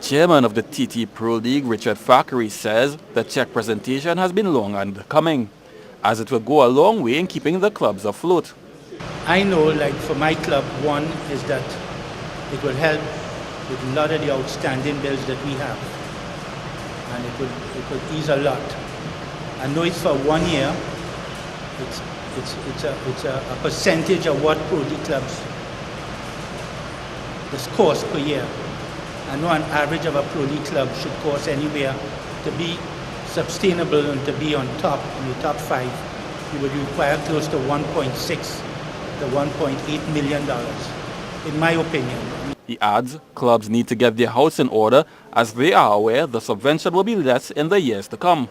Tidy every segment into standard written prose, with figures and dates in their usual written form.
Chairman of the TT Pro League, Richard Fackery, says the check presentation has been long and coming, as it will go a long way in keeping the clubs afloat. I know, like for my club, one is that it will help with a lot of the outstanding bills that we have, and it will ease a lot. I know it's for 1 year. It's a percentage of what Pro League clubs this cost per year. I know an average of a Pro League club should cost anywhere to be sustainable and to be on top, in the top 5. You would require close to 1.6 to 1.8 million dollars, in my opinion. He adds clubs need to get their house in order, as they are aware the subvention will be less in the years to come.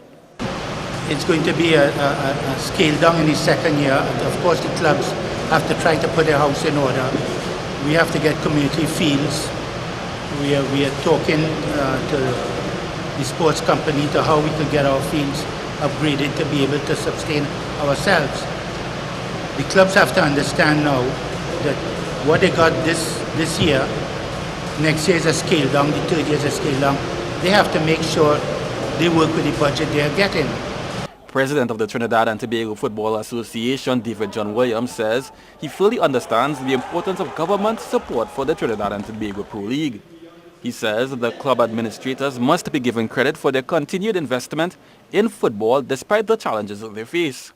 It's going to be a scale down in the second year. Of course, the clubs have to try to put their house in order. We have to get community fields. We are talking to the sports company to how we can get our fields upgraded to be able to sustain ourselves. The clubs have to understand now that what they got this year, next year is a scale down, the third year is a scale down. They have to make sure they work with the budget they are getting. President of the Trinidad and Tobago Football Association, David John Williams, says he fully understands the importance of government support for the Trinidad and Tobago Pro League. He says the club administrators must be given credit for their continued investment in football despite the challenges that they face.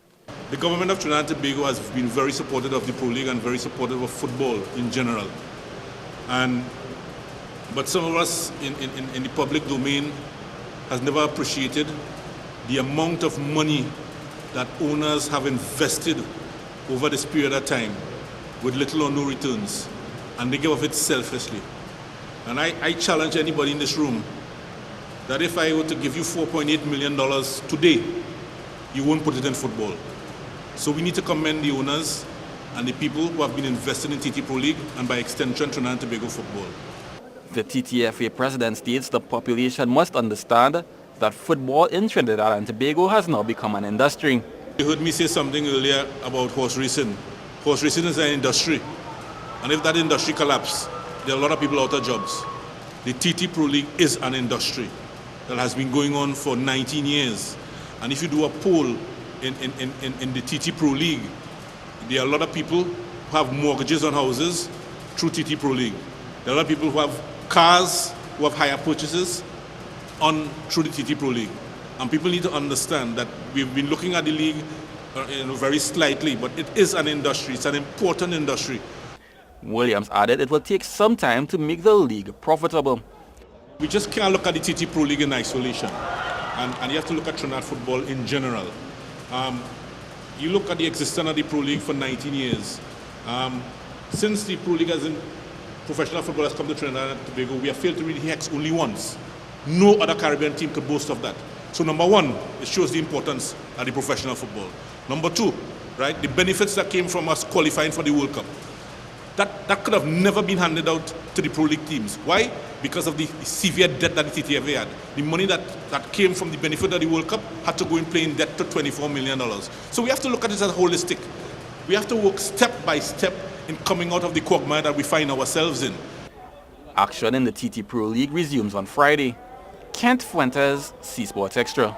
The government of Trinidad and Tobago has been very supportive of the Pro League and very supportive of football in general. But some of us in the public domain has never appreciated the amount of money that owners have invested over this period of time with little or no returns, and they give of it selflessly. And I challenge anybody in this room that if I were to give you $4.8 million today, you won't put it in football. So we need to commend the owners and the people who have been invested in TT Pro League and by extension Trinidad and Tobago football. The TTFA president states the population must understand that football in Trinidad and Tobago has now become an industry. You heard me say something earlier about horse racing. Horse racing is an industry, and if that industry collapses, there are a lot of people out of jobs. The TT Pro League is an industry that has been going on for 19 years. And if you do a poll in the TT Pro League, there are a lot of people who have mortgages on houses through TT Pro League. There are a lot of people who have cars, who have higher purchases through the TT Pro League. And people need to understand that we've been looking at the league very slightly, but it is an industry. It's an important industry. Williams added it will take some time to make the league profitable. We just can't look at the TT Pro League in isolation. And you have to look at Trinidad football in general. You look at the existence of the Pro League for 19 years. Since the Pro League professional football has come to Trinidad and Tobago, we have failed to reach Hex only once. No other Caribbean team could boast of that. So number one, it shows the importance of the professional football. Number two, right, the benefits that came from us qualifying for the World Cup. That could have never been handed out to the Pro League teams. Why? Because of the severe debt that the TTFA had. The money that came from the benefit of the World Cup had to go and play in debt to $24 million. So we have to look at it as holistic. We have to work step by step in coming out of the quagmire that we find ourselves in. Action in the TT Pro League resumes on Friday. Kent Fuentes, C Sports Extra.